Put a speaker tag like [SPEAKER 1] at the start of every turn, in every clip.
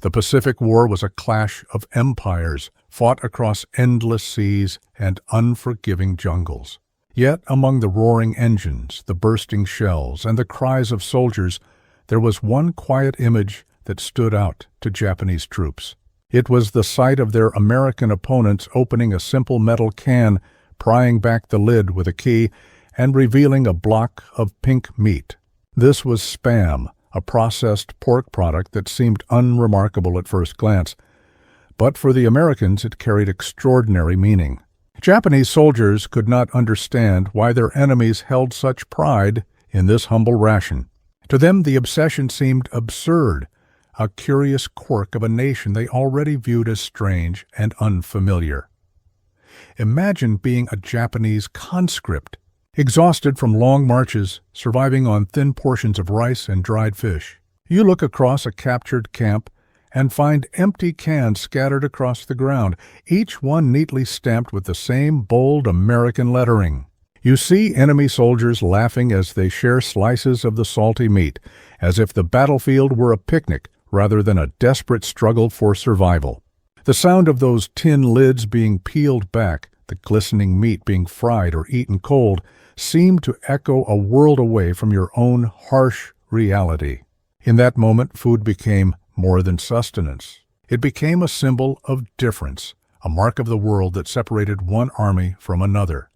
[SPEAKER 1] The Pacific War was a clash of empires, fought across endless seas and unforgiving jungles. Yet among the roaring engines, the bursting shells, and the cries of soldiers, there was one quiet image that stood out to Japanese troops. It was the sight of their American opponents opening a simple metal can, prying back the lid with a key, and revealing a block of pink meat. This was Spam, a processed pork product that seemed unremarkable at first glance. But for the Americans, it carried extraordinary meaning. Japanese soldiers could not understand why their enemies held such pride in this humble ration. To them, the obsession seemed absurd, a curious quirk of a nation they already viewed as strange and unfamiliar. Imagine being a Japanese conscript, exhausted from long marches, surviving on thin portions of rice and dried fish. You look across a captured camp and find empty cans scattered across the ground, each one neatly stamped with the same bold American lettering. You see enemy soldiers laughing as they share slices of the salty meat, as if the battlefield were a picnic rather than a desperate struggle for survival. The sound of those tin lids being peeled back, the glistening meat being fried or eaten cold, seemed to echo a world away from your own harsh reality. In that moment, food became more than sustenance. It became a symbol of difference, a mark of the world that separated one army from another.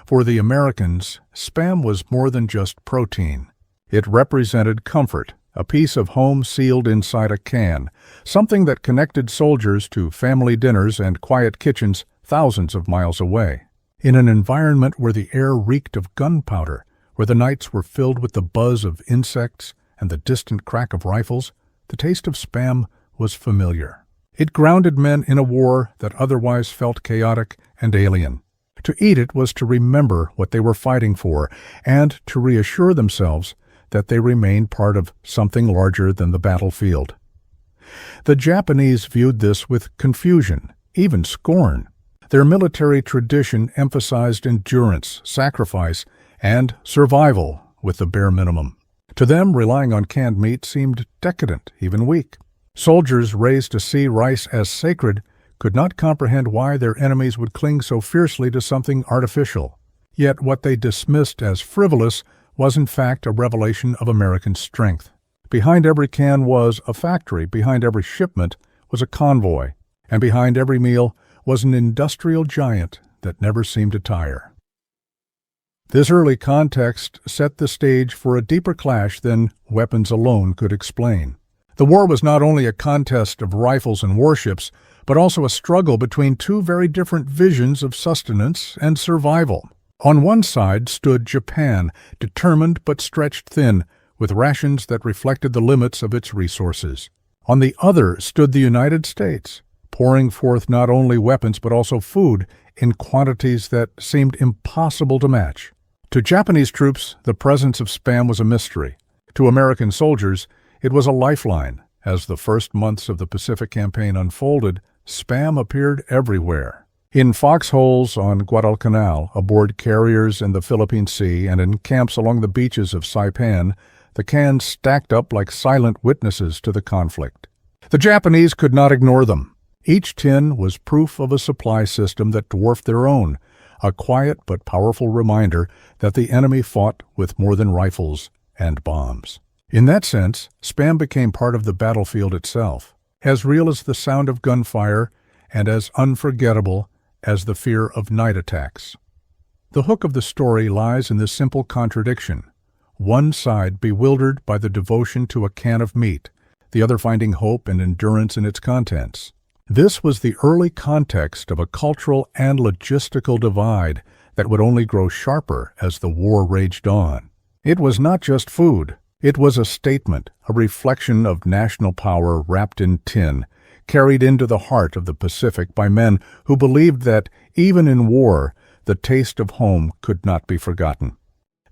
[SPEAKER 1] For the Americans, Spam was more than just protein. It represented comfort, a piece of home sealed inside a can, something that connected soldiers to family dinners and quiet kitchens thousands of miles away. In an environment where the air reeked of gunpowder, where the nights were filled with the buzz of insects and the distant crack of rifles, the taste of Spam was familiar. It grounded men in a war that otherwise felt chaotic and alien. To eat it was to remember what they were fighting for and to reassure themselves that they remained part of something larger than the battlefield. The Japanese viewed this with confusion, even scorn. Their military tradition emphasized endurance, sacrifice, and survival with the bare minimum. To them, relying on canned meat seemed decadent, even weak. Soldiers raised to see rice as sacred could not comprehend why their enemies would cling so fiercely to something artificial. Yet what they dismissed as frivolous was in fact a revelation of American strength. Behind every can was a factory, behind every shipment was a convoy, and behind every meal was an industrial giant that never seemed to tire. This early context set the stage for a deeper clash than weapons alone could explain. The war was not only a contest of rifles and warships, but also a struggle between two very different visions of sustenance and survival. On one side stood Japan, determined but stretched thin, with rations that reflected the limits of its resources. On the other stood the United States, pouring forth not only weapons but also food in quantities that seemed impossible to match. To Japanese troops, the presence of Spam was a mystery. To American soldiers, it was a lifeline. As the first months of the Pacific Campaign unfolded, Spam appeared everywhere. In foxholes on Guadalcanal, aboard carriers in the Philippine Sea, and in camps along the beaches of Saipan, the cans stacked up like silent witnesses to the conflict. The Japanese could not ignore them. Each tin was proof of a supply system that dwarfed their own, a quiet but powerful reminder that the enemy fought with more than rifles and bombs. In that sense, Spam became part of the battlefield itself, as real as the sound of gunfire and as unforgettable as the fear of night attacks. The hook of the story lies in this simple contradiction. One side bewildered by the devotion to a can of meat, the other finding hope and endurance in its contents. This was the early context of a cultural and logistical divide that would only grow sharper as the war raged on. It was not just food. It was a statement, a reflection of national power wrapped in tin, carried into the heart of the Pacific by men who believed that, even in war, the taste of home could not be forgotten.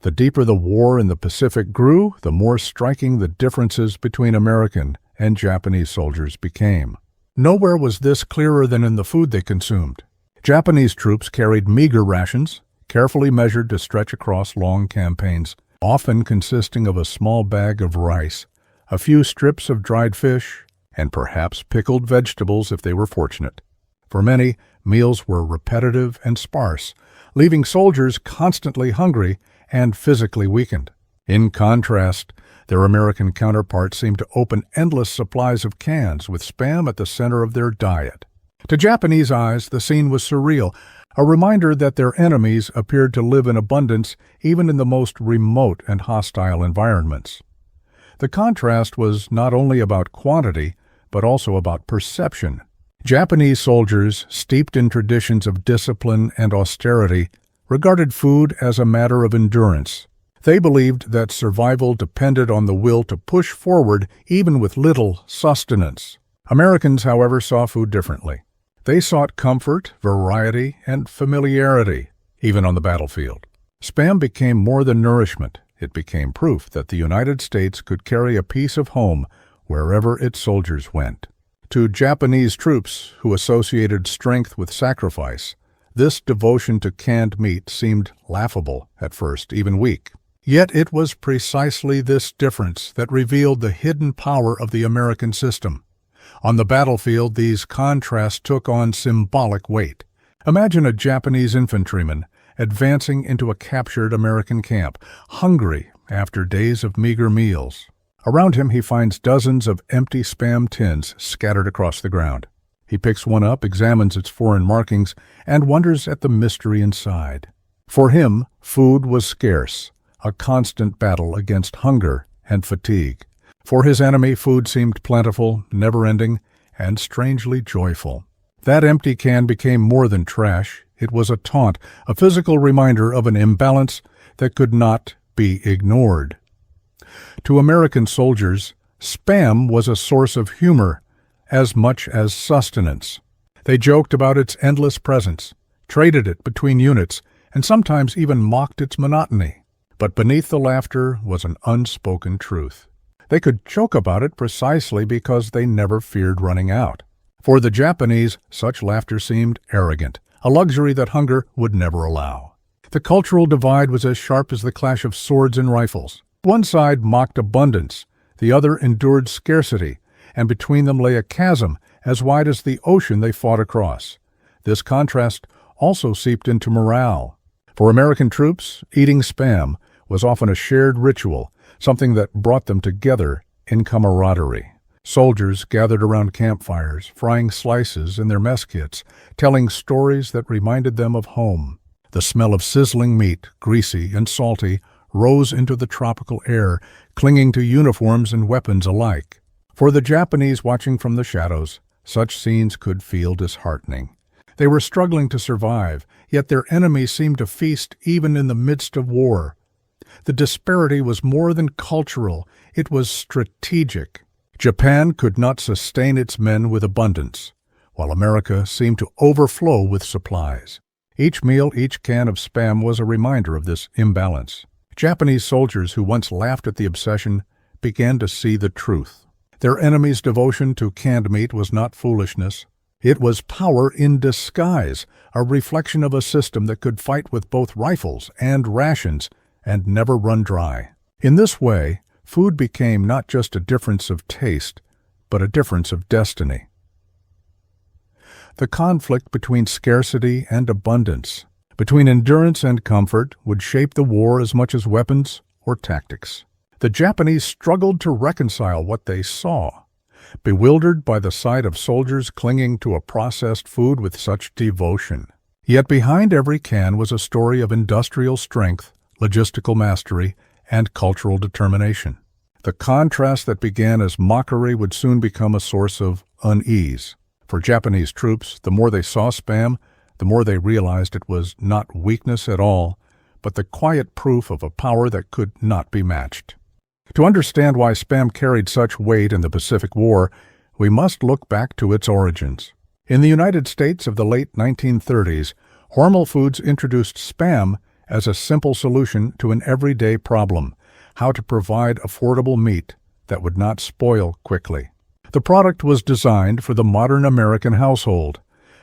[SPEAKER 1] The deeper the war in the Pacific grew, the more striking the differences between American and Japanese soldiers became. Nowhere was this clearer than in the food they consumed. Japanese troops carried meager rations, carefully measured to stretch across long campaigns, often consisting of a small bag of rice, a few strips of dried fish, and perhaps pickled vegetables if they were fortunate. For many, meals were repetitive and sparse, leaving soldiers constantly hungry and physically weakened. In contrast, their American counterparts seemed to open endless supplies of cans with Spam at the center of their diet. To Japanese eyes, the scene was surreal, a reminder that their enemies appeared to live in abundance even in the most remote and hostile environments. The contrast was not only about quantity, but also about perception. Japanese soldiers, steeped in traditions of discipline and austerity, regarded food as a matter of endurance. They believed that survival depended on the will to push forward even with little sustenance. Americans, however, saw food differently. They sought comfort, variety, and familiarity, even on the battlefield. Spam became more than nourishment. It became proof that the United States could carry a piece of home wherever its soldiers went. To Japanese troops who associated strength with sacrifice, this devotion to canned meat seemed laughable at first, even weak. Yet it was precisely this difference that revealed the hidden power of the American system. On the battlefield, these contrasts took on symbolic weight. Imagine a Japanese infantryman advancing into a captured American camp, hungry after days of meager meals. Around him, he finds dozens of empty Spam tins scattered across the ground. He picks one up, examines its foreign markings, and wonders at the mystery inside. For him, food was scarce, a constant battle against hunger and fatigue. For his enemy, food seemed plentiful, never-ending, and strangely joyful. That empty can became more than trash. It was a taunt, a physical reminder of an imbalance that could not be ignored. To American soldiers, Spam was a source of humor as much as sustenance. They joked about its endless presence, traded it between units, and sometimes even mocked its monotony. But beneath the laughter was an unspoken truth. They could joke about it precisely because they never feared running out. For the Japanese, such laughter seemed arrogant, a luxury that hunger would never allow. The cultural divide was as sharp as the clash of swords and rifles. One side mocked abundance, the other endured scarcity, and between them lay a chasm as wide as the ocean they fought across. This contrast also seeped into morale. For American troops, eating Spam was often a shared ritual, something that brought them together in camaraderie. Soldiers gathered around campfires, frying slices in their mess kits, telling stories that reminded them of home. The smell of sizzling meat, greasy and salty, rose into the tropical air, clinging to uniforms and weapons alike. For the Japanese watching from the shadows, such scenes could feel disheartening. They were struggling to survive, yet their enemies seemed to feast even in the midst of war. The disparity was more than cultural, it was strategic. Japan could not sustain its men with abundance, while America seemed to overflow with supplies. Each meal, each can of Spam was a reminder of this imbalance. Japanese soldiers who once laughed at the obsession began to see the truth. Their enemies' devotion to canned meat was not foolishness. It was power in disguise, a reflection of a system that could fight with both rifles and rations and never run dry. In this way, food became not just a difference of taste, but a difference of destiny. The conflict between scarcity and abundance, between endurance and comfort, would shape the war as much as weapons or tactics. The Japanese struggled to reconcile what they saw, bewildered by the sight of soldiers clinging to a processed food with such devotion. Yet behind every can was a story of industrial strength, logistical mastery, and cultural determination. The contrast that began as mockery would soon become a source of unease. For Japanese troops, the more they saw Spam, the more they realized it was not weakness at all, but the quiet proof of a power that could not be matched. To understand why Spam carried such weight in the Pacific War, we must look back to its origins. In the United States of the late 1930s, Hormel Foods introduced Spam as a simple solution to an everyday problem: how to provide affordable meat that would not spoil quickly. The product was designed for the modern American household,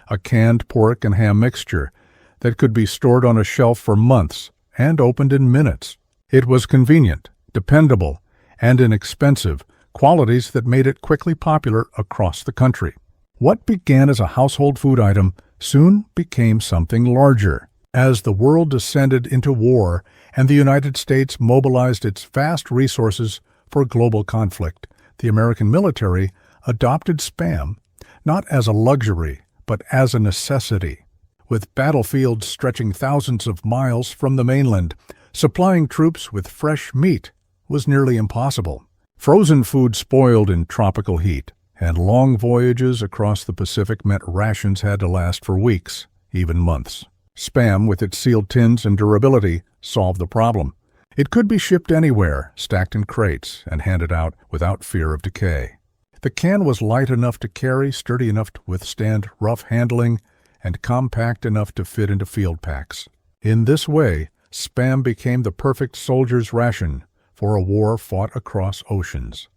[SPEAKER 1] a canned pork and ham mixture that could be stored on a shelf for months and opened in minutes. It was convenient, dependable, and inexpensive, qualities that made it quickly popular across the country. What began as a household food item soon became something larger. As the world descended into war and the United States mobilized its vast resources for global conflict, the American military adopted Spam not as a luxury, but as a necessity. With battlefields stretching thousands of miles from the mainland, supplying troops with fresh meat was nearly impossible. Frozen food spoiled in tropical heat, and long voyages across the Pacific meant rations had to last for weeks, even months. Spam, with its sealed tins and durability, solved the problem. It could be shipped anywhere, stacked in crates, and handed out without fear of decay. The can was light enough to carry, sturdy enough to withstand rough handling, and compact enough to fit into field packs. In this way, Spam became the perfect soldier's ration for a war fought across oceans.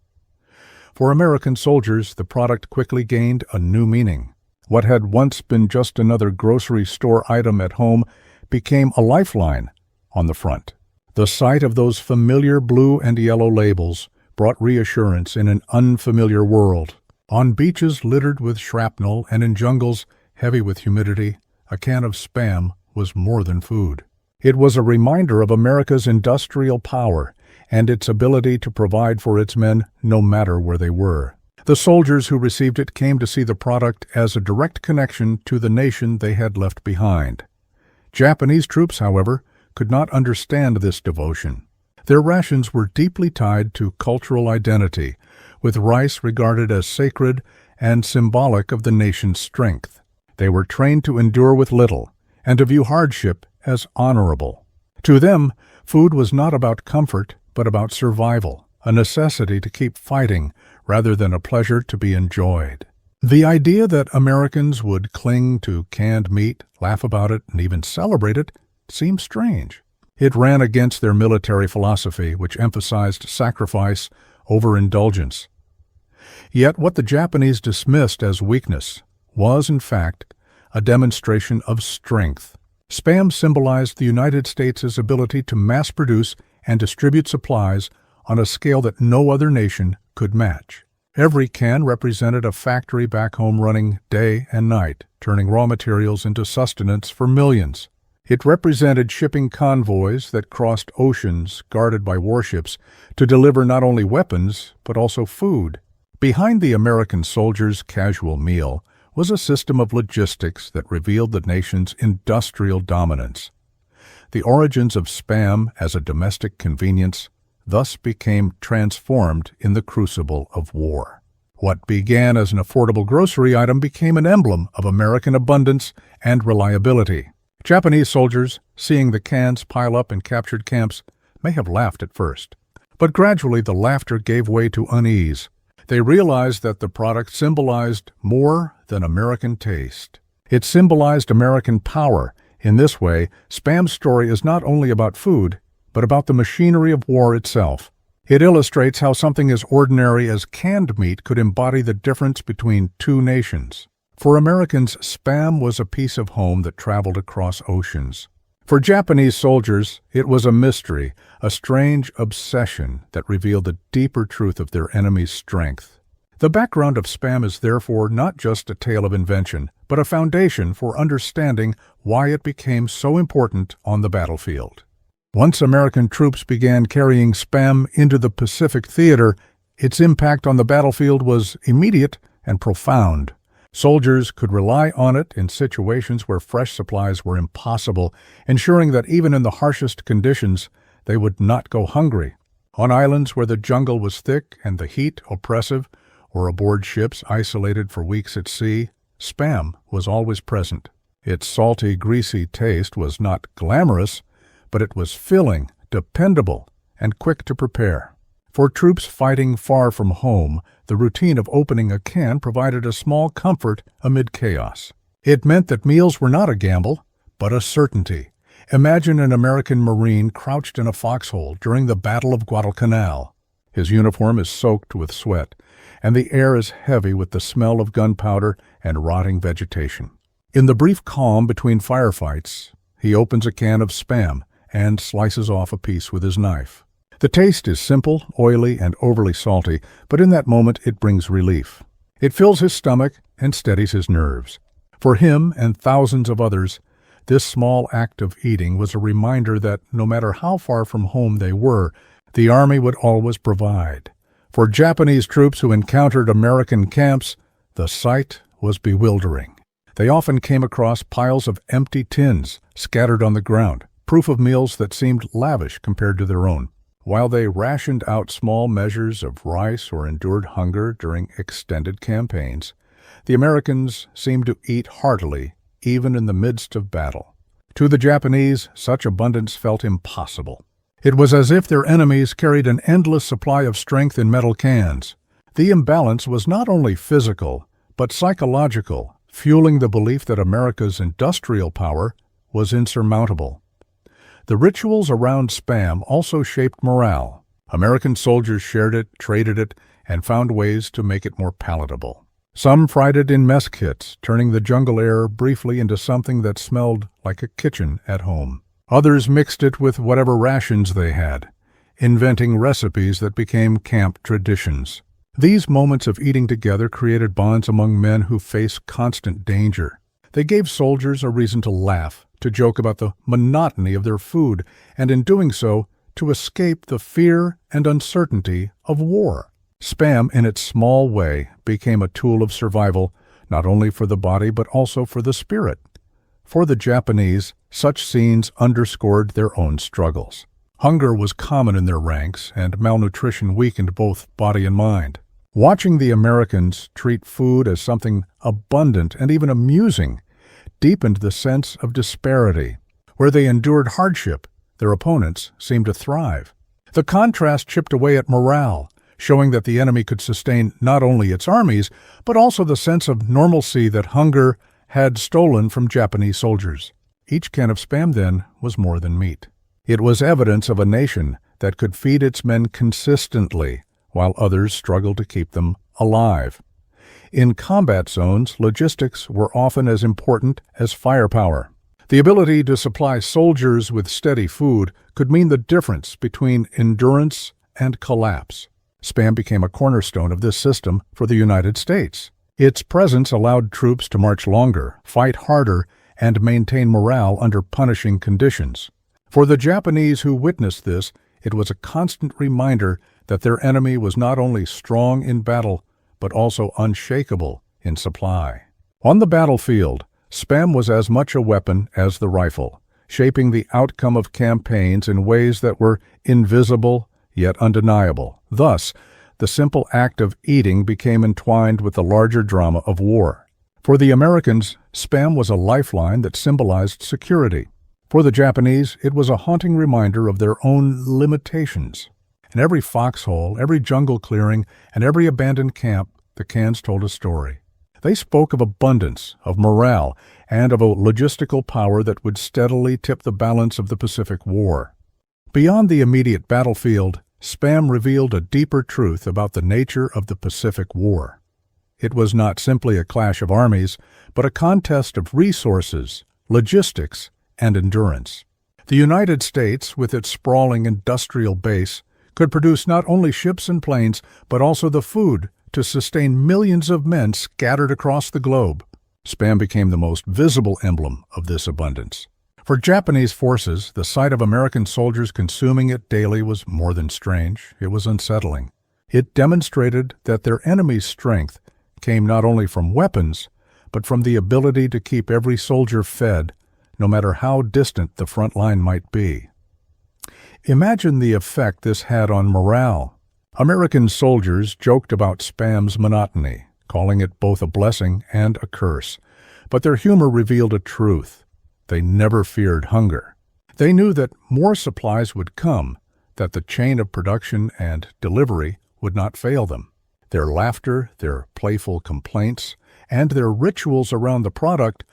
[SPEAKER 1] For American soldiers, the product quickly gained a new meaning. What had once been just another grocery store item at home became a lifeline on the front. The sight of those familiar blue and yellow labels brought reassurance in an unfamiliar world. On beaches littered with shrapnel and in jungles heavy with humidity, a can of Spam was more than food. It was a reminder of America's industrial power and its ability to provide for its men no matter where they were. The soldiers who received it came to see the product as a direct connection to the nation they had left behind. Japanese troops, however, could not understand this devotion. Their rations were deeply tied to cultural identity, with rice regarded as sacred and symbolic of the nation's strength. They were trained to endure with little and to view hardship as honorable. To them, food was not about comfort, but about survival, a necessity to keep fighting rather than a pleasure to be enjoyed. The idea that Americans would cling to canned meat, laugh about it, and even celebrate it seemed strange. It ran against their military philosophy, which emphasized sacrifice over indulgence. Yet what the Japanese dismissed as weakness was, in fact, a demonstration of strength. Spam symbolized the United States' ability to mass-produce and distribute supplies on a scale that no other nation could match. Every can represented a factory back home running day and night, turning raw materials into sustenance for millions. It represented shipping convoys that crossed oceans guarded by warships to deliver not only weapons, but also food. Behind the American soldier's casual meal was a system of logistics that revealed the nation's industrial dominance. The origins of Spam as a domestic convenience thus became transformed in the crucible of war. What began as an affordable grocery item became an emblem of American abundance and reliability. Japanese soldiers, seeing the cans pile up in captured camps, may have laughed at first. But gradually the laughter gave way to unease. They realized that the product symbolized more than American taste. It symbolized American power. In this way, Spam's story is not only about food, but about the machinery of war itself. It illustrates how something as ordinary as canned meat could embody the difference between two nations. For Americans, Spam was a piece of home that traveled across oceans. For Japanese soldiers, it was a mystery, a strange obsession that revealed the deeper truth of their enemy's strength. The background of Spam is therefore not just a tale of invention, but a foundation for understanding why it became so important on the battlefield. Once American troops began carrying Spam into the Pacific theater, its impact on the battlefield was immediate and profound. Soldiers could rely on it in situations where fresh supplies were impossible, ensuring that even in the harshest conditions, they would not go hungry. On islands where the jungle was thick and the heat oppressive, or aboard ships isolated for weeks at sea, Spam was always present. Its salty, greasy taste was not glamorous, but it was filling, dependable, and quick to prepare. For troops fighting far from home, the routine of opening a can provided a small comfort amid chaos. It meant that meals were not a gamble, but a certainty. Imagine an American Marine crouched in a foxhole during the Battle of Guadalcanal. His uniform is soaked with sweat, and the air is heavy with the smell of gunpowder and rotting vegetation. In the brief calm between firefights, he opens a can of Spam and slices off a piece with his knife. The taste is simple, oily, and overly salty, but in that moment it brings relief. It fills his stomach and steadies his nerves. For him and thousands of others, this small act of eating was a reminder that no matter how far from home they were, the army would always provide. For Japanese troops who encountered American camps, the sight was bewildering. They often came across piles of empty tins scattered on the ground, proof of meals that seemed lavish compared to their own. While they rationed out small measures of rice or endured hunger during extended campaigns, the Americans seemed to eat heartily, even in the midst of battle. To the Japanese, such abundance felt impossible. It was as if their enemies carried an endless supply of strength in metal cans. The imbalance was not only physical, but psychological, fueling the belief that America's industrial power was insurmountable. The rituals around Spam also shaped morale. American soldiers shared it, traded it, and found ways to make it more palatable. Some fried it in mess kits, turning the jungle air briefly into something that smelled like a kitchen at home. Others mixed it with whatever rations they had, inventing recipes that became camp traditions. These moments of eating together created bonds among men who faced constant danger. They gave soldiers a reason to laugh, to joke about the monotony of their food, and in doing so, to escape the fear and uncertainty of war. Spam, in its small way, became a tool of survival, not only for the body but also for the spirit. For the Japanese, such scenes underscored their own struggles. Hunger was common in their ranks, and malnutrition weakened both body and mind. Watching the Americans treat food as something abundant and even amusing deepened the sense of disparity. Where they endured hardship, their opponents seemed to thrive. The contrast chipped away at morale, showing that the enemy could sustain not only its armies, but also the sense of normalcy that hunger had stolen from Japanese soldiers. Each can of Spam, then, was more than meat. It was evidence of a nation that could feed its men consistently, while others struggled to keep them alive. In combat zones, logistics were often as important as firepower. The ability to supply soldiers with steady food could mean the difference between endurance and collapse. Spam became a cornerstone of this system for the United States. Its presence allowed troops to march longer, fight harder, and maintain morale under punishing conditions. For the Japanese who witnessed this, it was a constant reminder that their enemy was not only strong in battle, but also unshakable in supply. On the battlefield, Spam was as much a weapon as the rifle, shaping the outcome of campaigns in ways that were invisible yet undeniable. Thus, the simple act of eating became entwined with the larger drama of war. For the Americans, Spam was a lifeline that symbolized security. For the Japanese, it was a haunting reminder of their own limitations. In every foxhole, every jungle clearing, and every abandoned camp, the cans told a story. They spoke of abundance, of morale, and of a logistical power that would steadily tip the balance of the Pacific War. Beyond the immediate battlefield, Spam revealed a deeper truth about the nature of the Pacific War. It was not simply a clash of armies, but a contest of resources, logistics, and endurance. The United States, with its sprawling industrial base, could produce not only ships and planes, but also the food to sustain millions of men scattered across the globe. Spam became the most visible emblem of this abundance. For Japanese forces, the sight of American soldiers consuming it daily was more than strange, it was unsettling. It demonstrated that their enemy's strength came not only from weapons, but from the ability to keep every soldier fed, no matter how distant the front line might be. Imagine the effect this had on morale. American soldiers joked about Spam's monotony, calling it both a blessing and a curse. But their humor revealed a truth. They never feared hunger. They knew that more supplies would come, that the chain of production and delivery would not fail them. Their laughter, their playful complaints, and their rituals around the product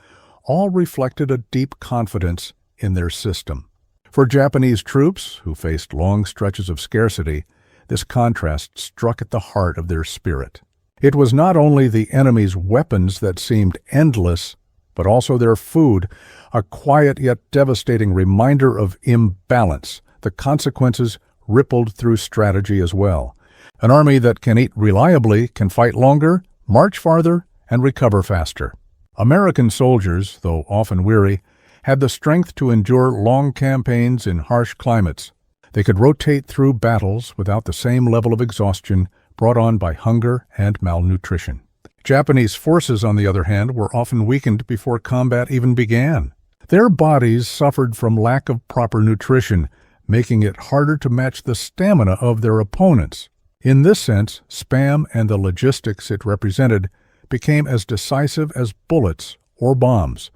[SPEAKER 1] all reflected a deep confidence in their system. For Japanese troops, who faced long stretches of scarcity, this contrast struck at the heart of their spirit. It was not only the enemy's weapons that seemed endless, but also their food, a quiet yet devastating reminder of imbalance, the consequences rippled through strategy as well. An army that can eat reliably can fight longer, march farther, and recover faster. American soldiers, though often weary, had the strength to endure long campaigns in harsh climates. They could rotate through battles without the same level of exhaustion brought on by hunger and malnutrition. Japanese forces, on the other hand, were often weakened before combat even began. Their bodies suffered from lack of proper nutrition, making it harder to match the stamina of their opponents. In this sense, spam and the logistics it represented became as decisive as bullets or bombs.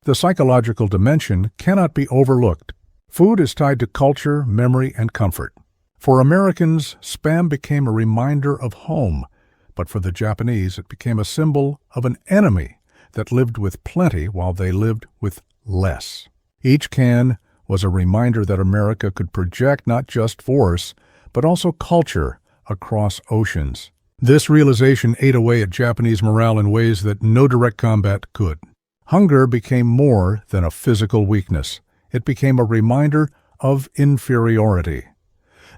[SPEAKER 1] The psychological dimension cannot be overlooked. Food is tied to culture, memory, and comfort. For Americans, spam became a reminder of home, but for the Japanese it became a symbol of an enemy that lived with plenty while they lived with less. Each can was a reminder that America could project not just force, but also culture across oceans. This realization ate away at Japanese morale in ways that no direct combat could. Hunger became more than a physical weakness. It became a reminder of inferiority.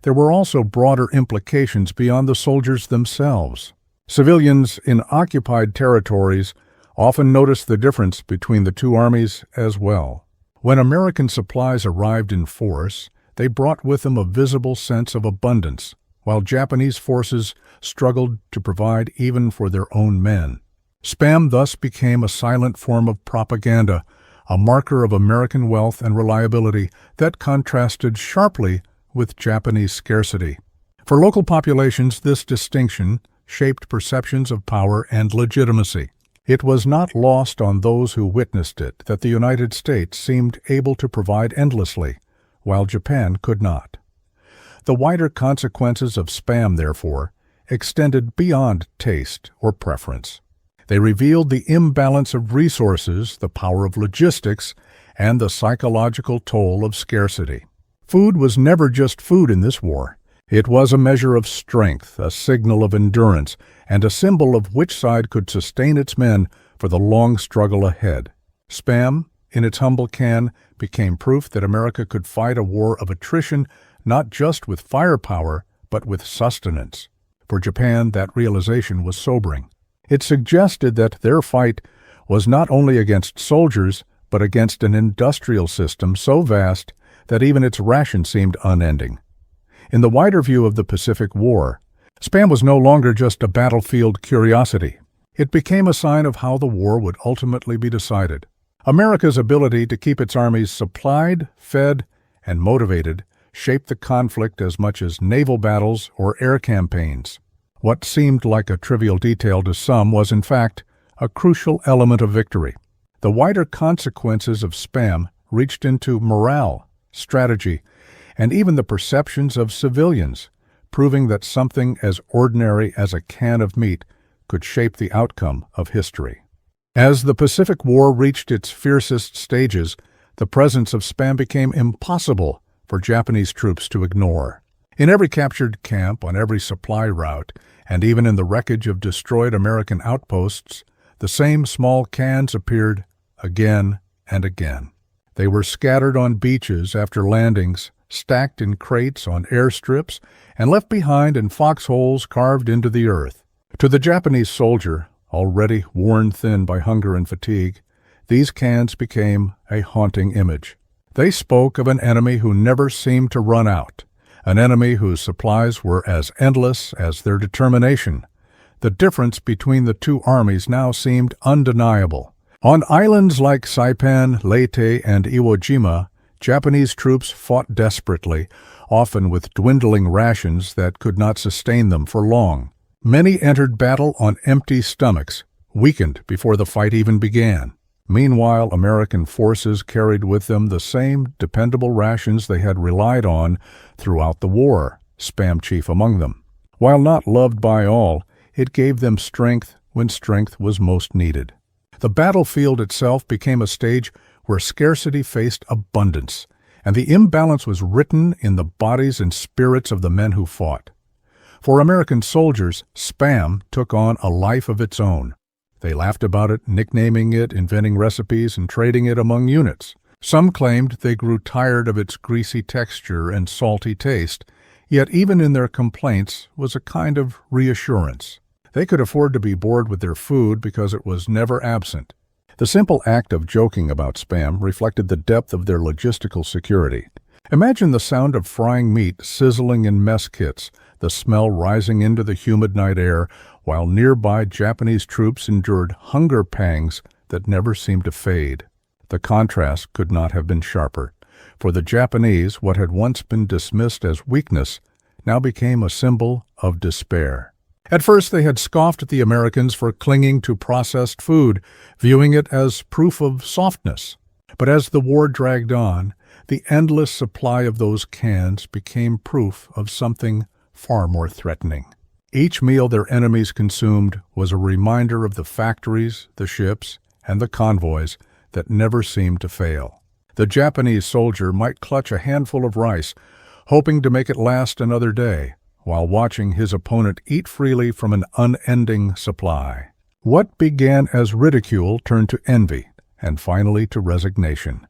[SPEAKER 1] There were also broader implications beyond the soldiers themselves. Civilians in occupied territories often noticed the difference between the two armies as well. When American supplies arrived in force, they brought with them a visible sense of abundance, while Japanese forces struggled to provide even for their own men. Spam thus became a silent form of propaganda, a marker of American wealth and reliability that contrasted sharply with Japanese scarcity. For local populations, this distinction shaped perceptions of power and legitimacy. It was not lost on those who witnessed it that the United States seemed able to provide endlessly, while Japan could not. The wider consequences of spam, therefore, extended beyond taste or preference. They revealed the imbalance of resources, the power of logistics, and the psychological toll of scarcity. Food was never just food in this war. It was a measure of strength, a signal of endurance, and a symbol of which side could sustain its men for the long struggle ahead. Spam, in its humble can, became proof that America could fight a war of attrition not just with firepower, but with sustenance. For Japan, that realization was sobering. It suggested that their fight was not only against soldiers, but against an industrial system so vast that even its ration seemed unending. In the wider view of the Pacific War, spam was no longer just a battlefield curiosity. It became a sign of how the war would ultimately be decided. America's ability to keep its armies supplied, fed, and motivated shaped the conflict as much as naval battles or air campaigns. What seemed like a trivial detail to some was, in fact, a crucial element of victory. The wider consequences of spam reached into morale, strategy, and even the perceptions of civilians, proving that something as ordinary as a can of meat could shape the outcome of history. As the Pacific War reached its fiercest stages, the presence of spam became impossible for Japanese troops to ignore. In every captured camp, on every supply route, and even in the wreckage of destroyed American outposts, the same small cans appeared again and again. They were scattered on beaches after landings, stacked in crates on airstrips, and left behind in foxholes carved into the earth. To the Japanese soldier, already worn thin by hunger and fatigue, these cans became a haunting image. They spoke of an enemy who never seemed to run out, an enemy whose supplies were as endless as their determination. The difference between the two armies now seemed undeniable. On islands like Saipan, Leyte, and Iwo Jima, Japanese troops fought desperately, often with dwindling rations that could not sustain them for long. Many entered battle on empty stomachs, weakened before the fight even began. Meanwhile, American forces carried with them the same dependable rations they had relied on throughout the war, spam chief among them. While not loved by all, it gave them strength when strength was most needed. The battlefield itself became a stage where scarcity faced abundance, and the imbalance was written in the bodies and spirits of the men who fought. For American soldiers, spam took on a life of its own. They laughed about it, nicknaming it, inventing recipes, and trading it among units. Some claimed they grew tired of its greasy texture and salty taste, yet even in their complaints was a kind of reassurance. They could afford to be bored with their food because it was never absent. The simple act of joking about Spam reflected the depth of their logistical security. Imagine the sound of frying meat sizzling in mess kits, the smell rising into the humid night air, while nearby Japanese troops endured hunger pangs that never seemed to fade. The contrast could not have been sharper. For the Japanese, what had once been dismissed as weakness now became a symbol of despair. At first they had scoffed at the Americans for clinging to processed food, viewing it as proof of softness. But as the war dragged on, the endless supply of those cans became proof of something far more threatening. Each meal their enemies consumed was a reminder of the factories, the ships, and the convoys that never seemed to fail. The Japanese soldier might clutch a handful of rice, hoping to make it last another day, while watching his opponent eat freely from an unending supply. What began as ridicule turned to envy, and finally to resignation.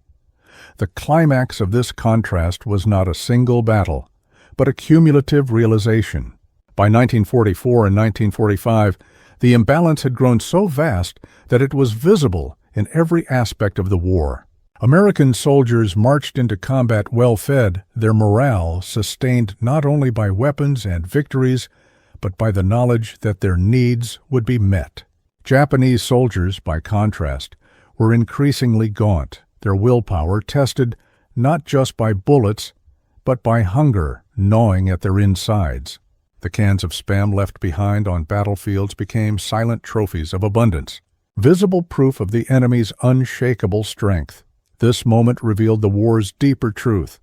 [SPEAKER 1] The climax of this contrast was not a single battle, but a cumulative realization. By 1944 and 1945, the imbalance had grown so vast that it was visible in every aspect of the war. American soldiers marched into combat well-fed, their morale sustained not only by weapons and victories, but by the knowledge that their needs would be met. Japanese soldiers, by contrast, were increasingly gaunt, their willpower tested not just by bullets, but by hunger gnawing at their insides. The cans of Spam left behind on battlefields became silent trophies of abundance, visible proof of the enemy's unshakable strength. This moment revealed the war's deeper truth,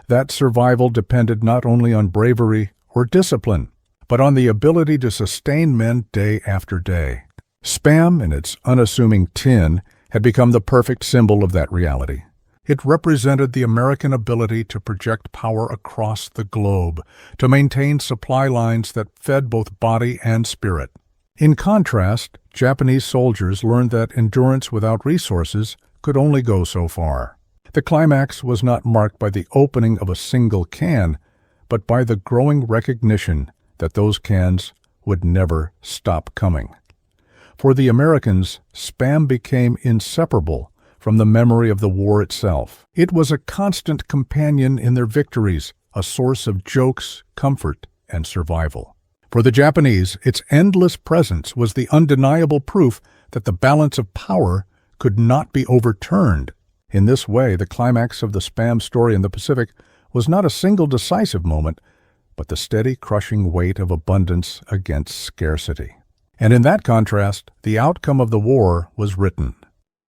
[SPEAKER 1] that survival depended not only on bravery or discipline, but on the ability to sustain men day after day. Spam, in its unassuming tin, had become the perfect symbol of that reality. It represented the American ability to project power across the globe, to maintain supply lines that fed both body and spirit. In contrast, Japanese soldiers learned that endurance without resources could only go so far. The climax was not marked by the opening of a single can, but by the growing recognition that those cans would never stop coming. For the Americans, Spam became inseparable from the memory of the war itself. It was a constant companion in their victories, a source of jokes, comfort, and survival. For the Japanese, its endless presence was the undeniable proof that the balance of power could not be overturned. In this way, the climax of the Spam story in the Pacific was not a single decisive moment, but the steady, crushing weight of abundance against scarcity. And in that contrast, the outcome of the war was written.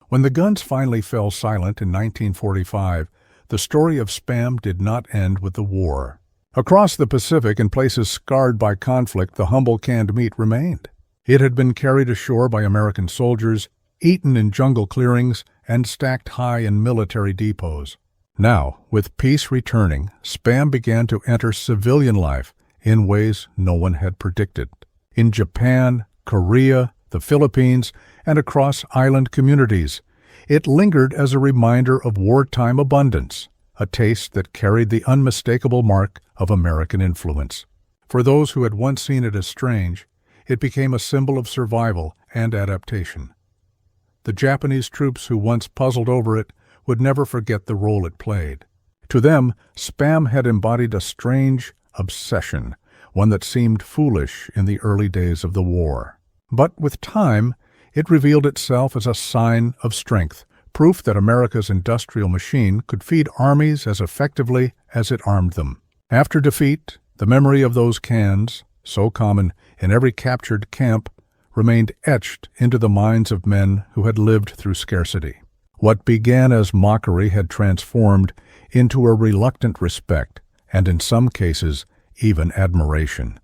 [SPEAKER 1] When the guns finally fell silent in 1945, the story of Spam did not end with the war. Across the Pacific, in places scarred by conflict, the humble canned meat remained. It had been carried ashore by American soldiers, eaten in jungle clearings, and stacked high in military depots. Now, with peace returning, Spam began to enter civilian life in ways no one had predicted. In Japan, Korea, the Philippines, and across island communities, it lingered as a reminder of wartime abundance, a taste that carried the unmistakable mark of American influence. For those who had once seen it as strange, it became a symbol of survival and adaptation. The Japanese troops who once puzzled over it would never forget the role it played. To them, Spam had embodied a strange obsession, one that seemed foolish in the early days of the war. But with time, it revealed itself as a sign of strength, proof that America's industrial machine could feed armies as effectively as it armed them. After defeat, the memory of those cans, so common in every captured camp, remained etched into the minds of men who had lived through scarcity. What began as mockery had transformed into a reluctant respect, and in some cases, even admiration.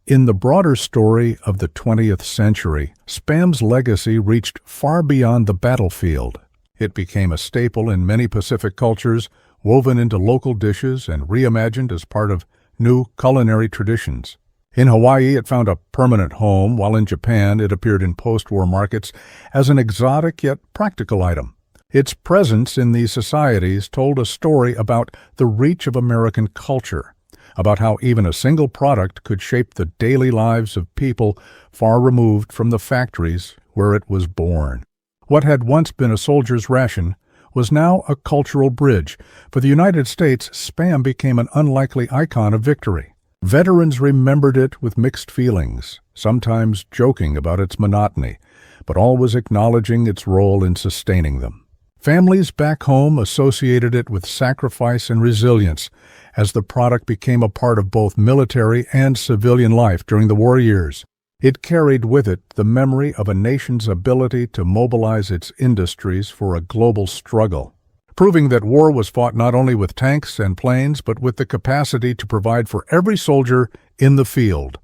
[SPEAKER 1] In the broader story of the 20th century, Spam's legacy reached far beyond the battlefield. It became a staple in many Pacific cultures, woven into local dishes and reimagined as part of new culinary traditions. In Hawaii, it found a permanent home, while in Japan it appeared in post-war markets as an exotic yet practical item. Its presence in these societies told a story about the reach of American culture, about how even a single product could shape the daily lives of people far removed from the factories where it was born. What had once been a soldier's ration was now a cultural bridge. For the United States, Spam became an unlikely icon of victory. Veterans remembered it with mixed feelings, sometimes joking about its monotony, but always acknowledging its role in sustaining them. Families back home associated it with sacrifice and resilience, as the product became a part of both military and civilian life during the war years. It carried with it the memory of a nation's ability to mobilize its industries for a global struggle, proving that war was fought not only with tanks and planes, but with the capacity to provide for every soldier in the field.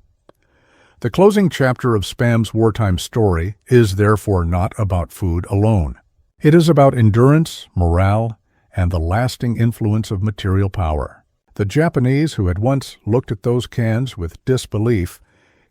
[SPEAKER 1] The closing chapter of Spam's wartime story is therefore not about food alone. It is about endurance, morale, and the lasting influence of material power. The Japanese, who had once looked at those cans with disbelief,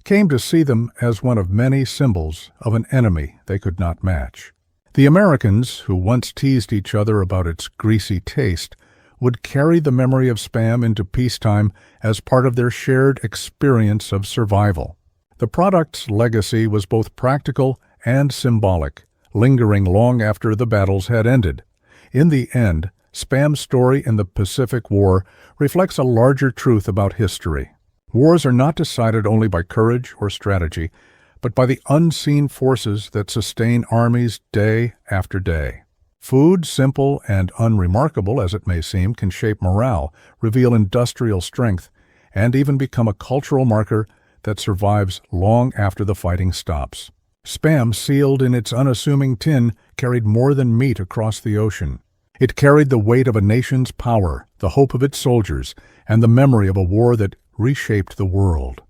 [SPEAKER 1] came to see them as one of many symbols of an enemy they could not match. The Americans, who once teased each other about its greasy taste, would carry the memory of Spam into peacetime as part of their shared experience of survival. The product's legacy was both practical and symbolic, lingering long after the battles had ended. In the end, Spam's story in the Pacific War reflects a larger truth about history. Wars are not decided only by courage or strategy, but by the unseen forces that sustain armies day after day. Food, simple and unremarkable as it may seem, can shape morale, reveal industrial strength, and even become a cultural marker that survives long after the fighting stops. Spam, sealed in its unassuming tin, carried more than meat across the ocean. It carried the weight of a nation's power, the hope of its soldiers, and the memory of a war that reshaped the world.